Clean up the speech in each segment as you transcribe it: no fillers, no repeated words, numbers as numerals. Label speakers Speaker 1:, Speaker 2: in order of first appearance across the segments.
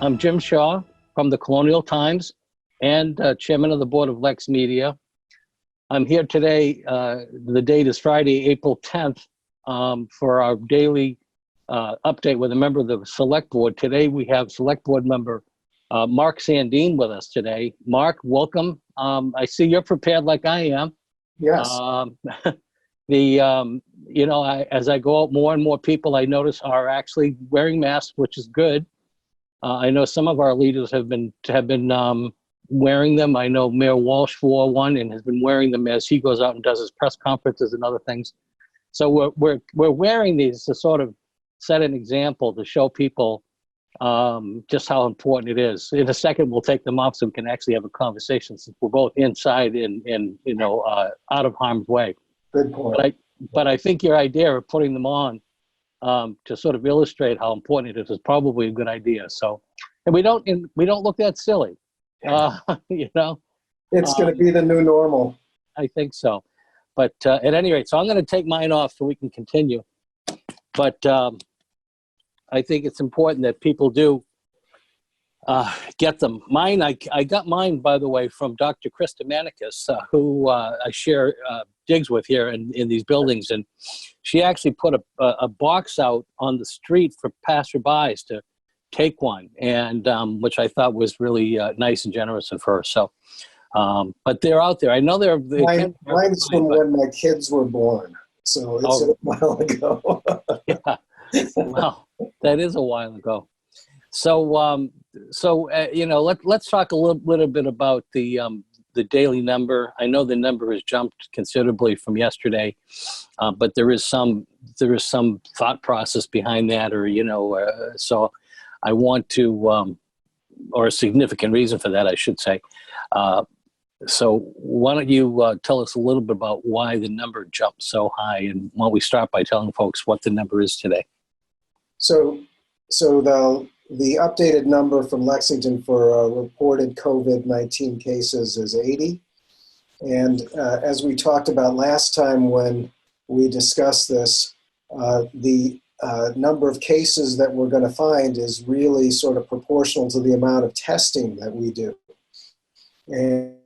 Speaker 1: I'm Jim Shaw from the Colonial Times and chairman of the board of LexMedia. I'm here today, the date is Friday, April 10th, for our daily update with a member of the select board. Today we have select board member Mark Sandeen with us today. Mark, welcome. I see you're prepared like I am.
Speaker 2: Yes.
Speaker 1: As I go out, more and more people I notice are actually wearing masks, which is good. I know some of our leaders have been wearing them. I know Mayor Walsh wore one and has been wearing them as he goes out and does his press conferences and other things. So we're wearing these to sort of set an example to show people just how important it is. In a second, we'll take them off so we can actually have a conversation since we're both inside and out of harm's way.
Speaker 2: Good point.
Speaker 1: But I think your idea of putting them on to sort of illustrate how important it is probably a good idea. So, and we don't look that silly, It's
Speaker 2: going to be the new normal.
Speaker 1: I think so. But at any rate, so I'm going to take mine off so we can continue. But I think it's important that people do get them. Mine, I got mine, by the way, from Dr. Krista Manicus, who I share digs with here in these buildings. And she actually put a box out on the street for passerbys to take one, and which I thought was really nice and generous of her. So, but they're out there. I know
Speaker 2: mine's from when my kids were born, so it's a while ago.
Speaker 1: Yeah, well, that is a while ago. So, let's talk a little bit about the daily number. I know the number has jumped considerably from yesterday, but there is some thought process behind that, so I want to, or a significant reason for that, I should say. So why don't you tell us a little bit about why the number jumped so high, and why don't we start by telling folks what the number is today?
Speaker 2: So the updated number from Lexington for reported COVID-19 cases is 80. And as we talked about last time when we discussed this, the number of cases that we're going to find is really sort of proportional to the amount of testing that we do. And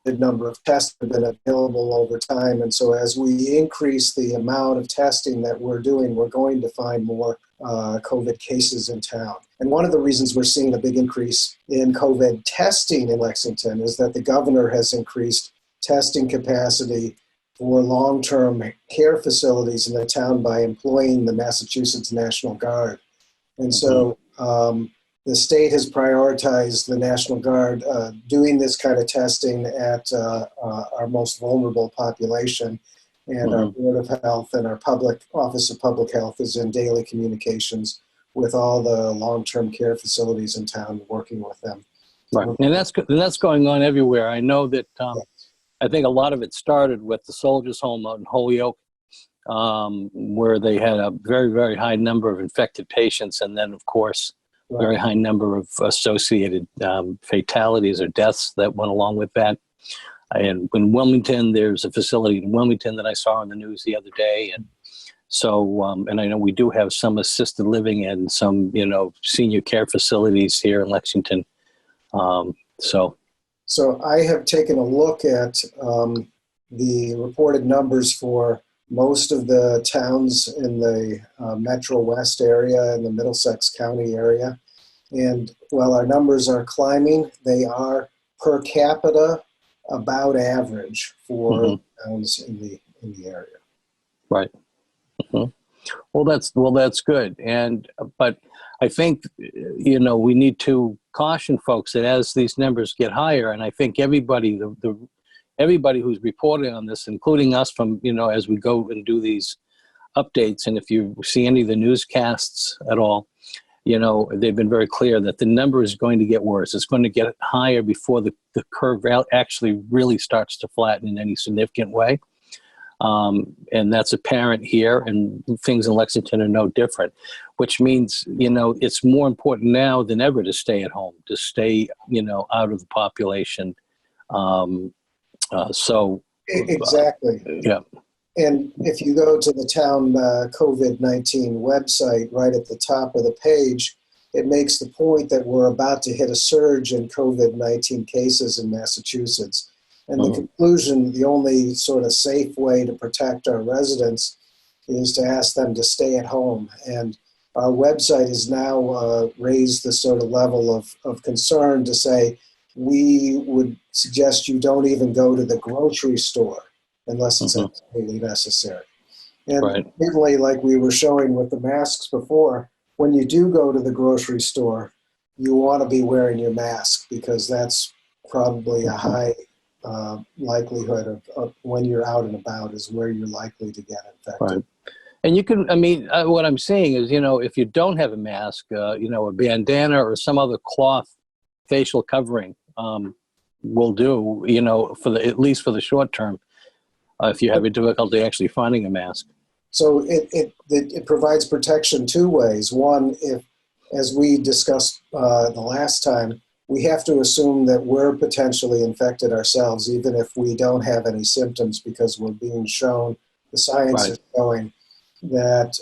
Speaker 2: the number of tests have been available over time. And so as we increase the amount of testing that we're doing, we're going to find more COVID cases in town. And one of the reasons we're seeing a big increase in COVID testing in Lexington is that the governor has increased testing capacity for long-term care facilities in the town by employing the Massachusetts National Guard. And so the state has prioritized the National Guard doing this kind of testing at our most vulnerable population. And our Board of Health and our Office of Public Health is in daily communications with all the long-term care facilities in town, working with them.
Speaker 1: Right, and that's going on everywhere. I know that I think a lot of it started with the Soldiers' Home out in Holyoke, where they had a very, very high number of infected patients, and then, of course, very high number of associated fatalities or deaths that went along with that. And in Wilmington, there's a facility in Wilmington that I saw on the news the other day. And so, and I know we do have some assisted living and some, senior care facilities here in Lexington. So
Speaker 2: I have taken a look at the reported numbers for most of the towns in the Metro West area and the Middlesex County area. And while our numbers are climbing, they are per capita about average for towns in the area.
Speaker 1: Right. Well, that's good. But I think, we need to caution folks that as these numbers get higher, and I think everybody who's reporting on this, including us from, as we go and do these updates, and if you see any of the newscasts at all, they've been very clear that the number is going to get worse. It's going to get higher before the curve actually really starts to flatten in any significant way. And that's apparent here, and things in Lexington are no different, which means, it's more important now than ever to stay at home, to stay, out of the population.
Speaker 2: Exactly.
Speaker 1: Yeah.
Speaker 2: And if you go to the town COVID-19 website, right at the top of the page, it makes the point that we're about to hit a surge in COVID-19 cases in Massachusetts. And the conclusion, the only sort of safe way to protect our residents is to ask them to stay at home. And our website has now raised the sort of level of concern to say, we would suggest you don't even go to the grocery store unless it's absolutely necessary. And certainly, like we were showing with the masks before, when you do go to the grocery store, you want to be wearing your mask because that's probably a high likelihood of when you're out and about is where you're likely to get infected.
Speaker 1: Right. And you can, I mean, what I'm saying is, you know, if you don't have a mask, you know, a bandana or some other cloth facial covering will do, you know, for the, at least for the short term, if you have a difficulty actually finding a mask.
Speaker 2: So it provides protection two ways. One, if, as we discussed the last time, we have to assume that we're potentially infected ourselves, even if we don't have any symptoms, because we're being shown, the science is showing that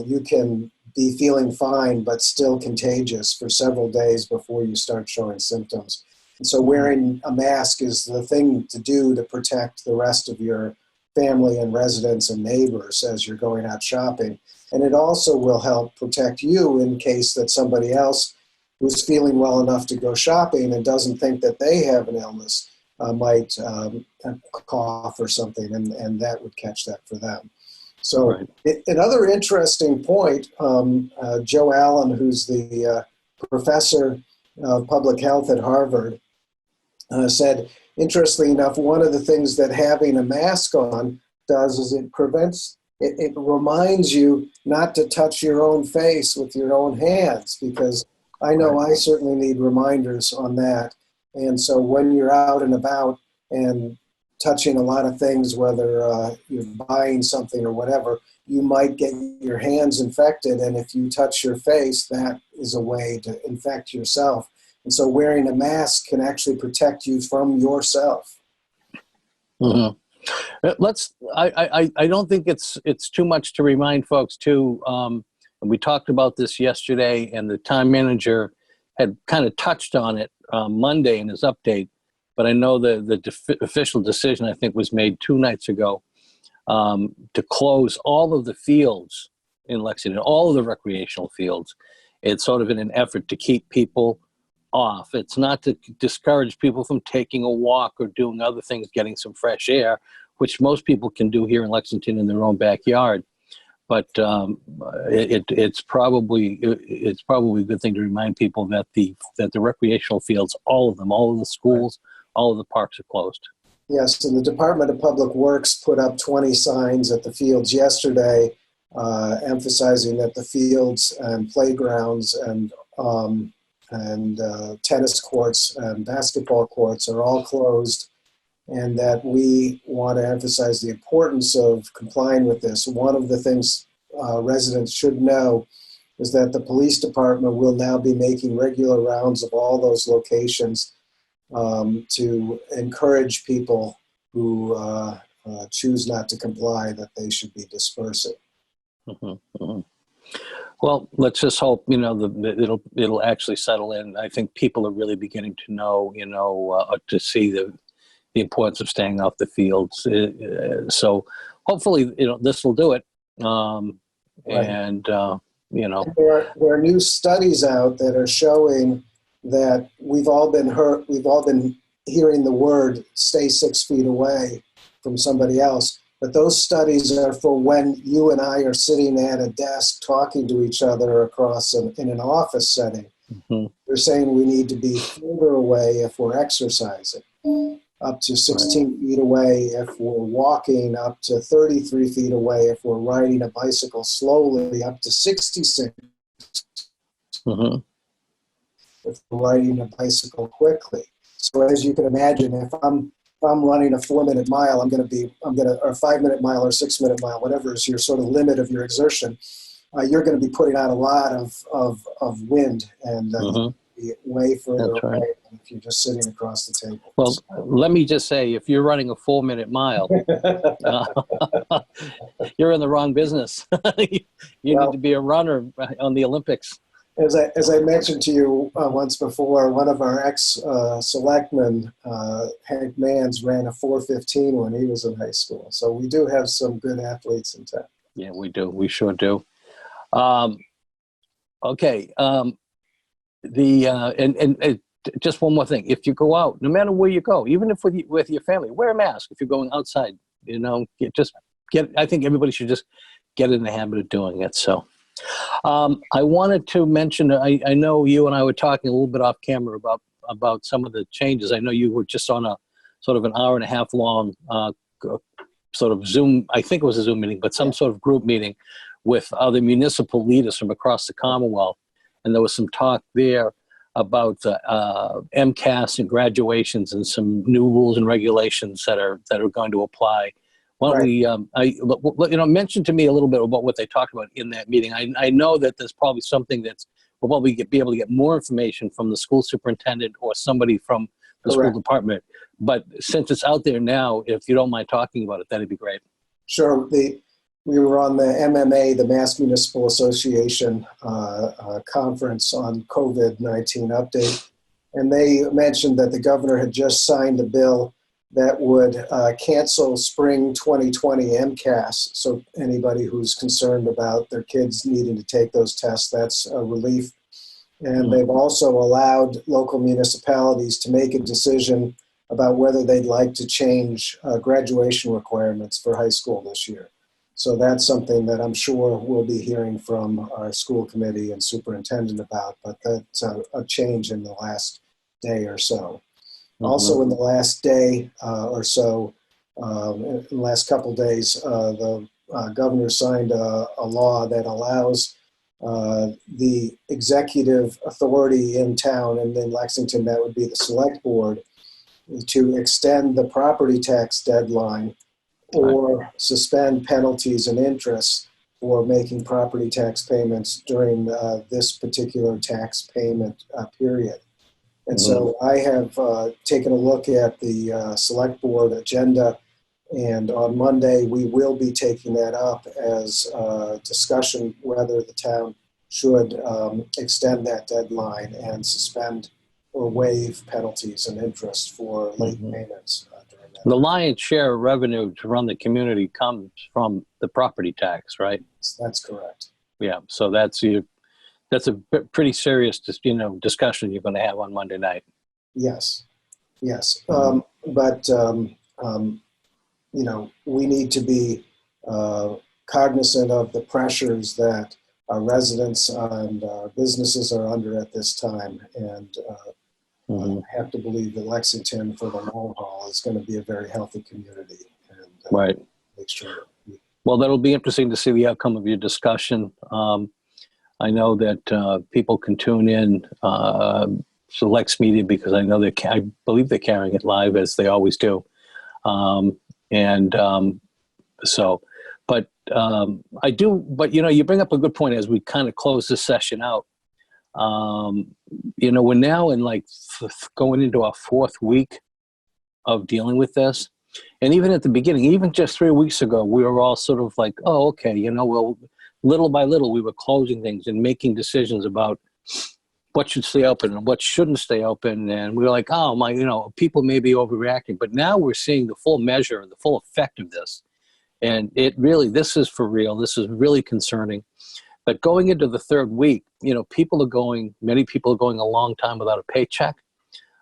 Speaker 2: you can be feeling fine but still contagious for several days before you start showing symptoms. And so wearing a mask is the thing to do to protect the rest of your family and residents and neighbors as you're going out shopping. And it also will help protect you in case that somebody else who's feeling well enough to go shopping and doesn't think that they have an illness might cough or something, and that would catch that for them. So another interesting point, Joe Allen, who's the professor of public health at Harvard, said, interestingly enough, one of the things that having a mask on does is it prevents, it reminds you not to touch your own face with your own hands, because I know I certainly need reminders on that. And so when you're out and about and touching a lot of things, whether you're buying something or whatever, you might get your hands infected. And if you touch your face, that is a way to infect yourself. And so wearing a mask can actually protect you from yourself.
Speaker 1: I don't think it's too much to remind folks too. And we talked about this yesterday, and the time manager had kind of touched on it Monday in his update. But I know the official decision, I think, was made 2 nights ago to close all of the fields in Lexington, all of the recreational fields. It's sort of in an effort to keep people off. It's not to discourage people from taking a walk or doing other things, getting some fresh air, which most people can do here in Lexington in their own backyard. But it's probably a good thing to remind people that the recreational fields, all of them, all of the schools, all of the parks are closed.
Speaker 2: Yes, and the Department of Public Works put up 20 signs at the fields yesterday, emphasizing that the fields and playgrounds and tennis courts and basketball courts are all closed, and that we want to emphasize the importance of complying with this. One of the things residents should know is that the police department will now be making regular rounds of all those locations to encourage people who choose not to comply that they should be dispersing.
Speaker 1: Well, let's just hope, you know, that it'll actually settle in. I think people are really beginning to know, you know, to see the importance of staying off the fields. So hopefully, you know, this will do it. And, you know.
Speaker 2: There are new studies out that are showing that we've all been hearing the word stay 6 feet away from somebody else. But those studies are for when you and I are sitting at a desk talking to each other in an office setting. They're saying we need to be further away if we're exercising, up to 16 feet away if we're walking, up to 33 feet away if we're riding a bicycle slowly, up to 66 if we're riding a bicycle quickly. So as you can imagine, if I'm running a 4-minute mile, or a 5-minute mile or 6-minute mile, whatever is your sort of limit of your exertion, you're going to be putting out a lot of wind and be way further away than if you're just sitting across the table.
Speaker 1: Well, let me just say, if you're running a 4-minute mile, you're in the wrong business. You need to be a runner on the Olympics.
Speaker 2: As I mentioned to you once before, one of our ex-selectmen, Hank Mans, ran a 4:15 when he was in high school. So we do have some good athletes in town.
Speaker 1: Yeah, we do. We sure do. Okay. Just one more thing. If you go out, no matter where you go, even if with your family, wear a mask. If you're going outside, I think everybody should just get in the habit of doing it. So I wanted to mention, I know you and I were talking a little bit off camera about some of the changes. I know you were just on a sort of an hour and a half long sort of Zoom, I think it was a Zoom meeting, but some sort of group meeting with other municipal leaders from across the Commonwealth. And there was some talk there about MCAS and graduations and some new rules and regulations that are going to apply. Why don't we, mention to me a little bit about what they talked about in that meeting. I know that there's probably something we'll probably be able to get more information from the school superintendent or somebody from the school department. But since it's out there now, if you don't mind talking about it, that'd be great.
Speaker 2: Sure. We were on the MMA, the Mass Municipal Association conference on COVID-19 update, and they mentioned that the governor had just signed a bill that would cancel spring 2020 MCAS. So anybody who's concerned about their kids needing to take those tests, that's a relief. And they've also allowed local municipalities to make a decision about whether they'd like to change graduation requirements for high school this year. So that's something that I'm sure we'll be hearing from our school committee and superintendent about, but that's a change in the last day or so. Also in the last day or so, in the last couple days, the governor signed a law that allows the executive authority in town, and in Lexington that would be the select board, to extend the property tax deadline or suspend penalties and interest for making property tax payments during this particular tax payment period. And so I have taken a look at the select board agenda, and on Monday we will be taking that up as a discussion whether the town should extend that deadline and suspend or waive penalties and interest for late payments during that.
Speaker 1: The lion's share of revenue to run the community comes from the property tax, right?
Speaker 2: That's correct.
Speaker 1: Yeah, so that's a pretty serious, discussion you're going to have on Monday night. Yes.
Speaker 2: But we need to be cognizant of the pressures that our residents and our businesses are under at this time, and I have to believe that Lexington, for the long haul, is going to be a very healthy community. And make sure.
Speaker 1: Well, that'll be interesting to see the outcome of your discussion. I know that people can tune in to LexMedia because I know I believe they're carrying it live as they always do. I do, but you bring up a good point as we kind of close this session out. We're now in going into our 4th week of dealing with this. And even at the beginning, even just 3 weeks ago, we were all sort of like, oh, okay, well, little by little, we were closing things and making decisions about what should stay open and what shouldn't stay open. And we were like, oh, people may be overreacting. But now we're seeing the full measure, the full effect of this. And this is for real. This is really concerning. But going into the 3rd week, many people are going a long time without a paycheck.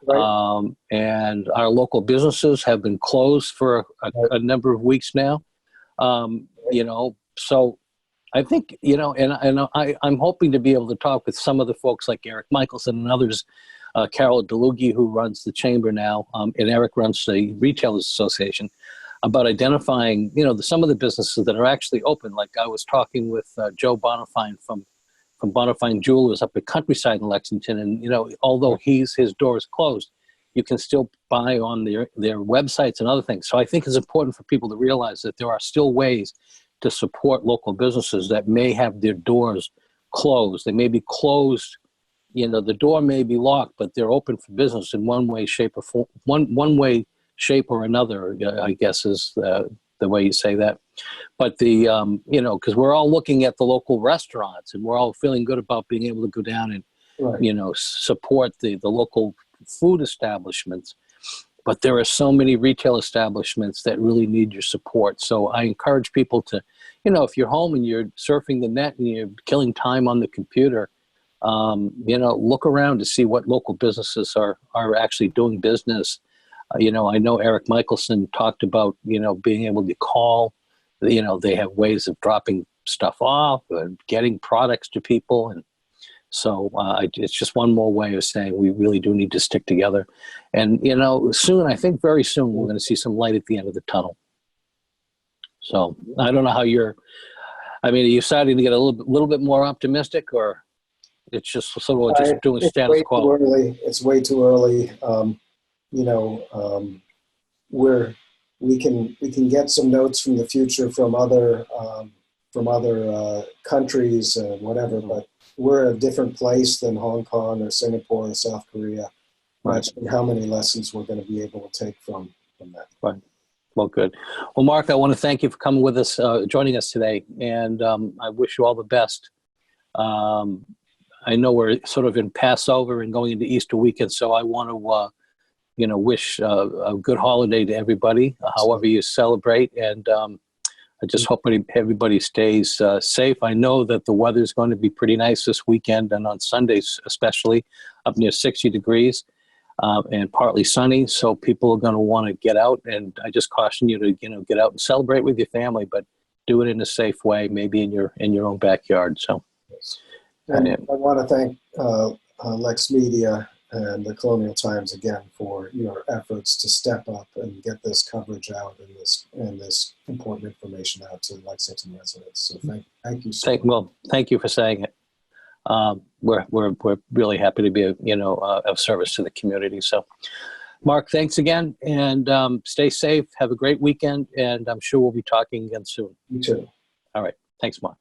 Speaker 1: Right. And our local businesses have been closed for a number of weeks now. So I think, I'm hoping to be able to talk with some of the folks like Eric Michelson and others, Carol DeLugi, who runs the chamber now, and Eric runs the Retailers Association, about identifying, some of the businesses that are actually open. Like I was talking with Joe Bonifine from Bonifine Jewelers up at Countryside in Lexington. And, although his door is closed, you can still buy on their websites and other things. So I think it's important for people to realize that there are still ways to support local businesses that may have their doors closed. They may be closed the door may be locked, but they're open for business in one way, shape, or form. One way, shape, or another, I guess is the way you say that. But because we're all looking at the local restaurants, and we're all feeling good about being able to go down and,
Speaker 2: Right.
Speaker 1: support the local food establishments. But there are so many retail establishments that really need your support. So I encourage people to, if you're home and you're surfing the net and you're killing time on the computer, look around to see what local businesses are actually doing business. I know Eric Michelson talked about, being able to call, they have ways of dropping stuff off and getting products to people. And so it's just one more way of saying we really do need to stick together. And, soon, I think very soon, we're going to see some light at the end of the tunnel. So I don't know how are you starting to get a little bit more optimistic, or it's just sort of just doing status quo?
Speaker 2: It's way too early. We can get some notes from the future from other countries and whatever, but we're a different place than Hong Kong or Singapore or South Korea. Not sure how many lessons we're going to be able to take from that.
Speaker 1: Right. Well, good. Well, Mark, I want to thank you for coming with us, joining us today, and I wish you all the best. I know we're sort of in Passover and going into Easter weekend, so I want to, wish a good holiday to everybody, however you celebrate, and I just hope everybody stays safe. I know that the weather's going to be pretty nice this weekend, and on Sundays especially, up near 60 degrees and partly sunny. So people are going to want to get out, and I just caution you to get out and celebrate with your family, but do it in a safe way, maybe in your own backyard. So,
Speaker 2: and I want to thank LexMedia and the Colonial Times again for your efforts to step up and get this coverage out and this important information out to Lexington residents. So thank you. Well,
Speaker 1: thank you for saying it. We're really happy to be of service to the community. So, Mark, thanks again, and stay safe. Have a great weekend, and I'm sure we'll be talking again soon.
Speaker 2: You too.
Speaker 1: All right. Thanks, Mark.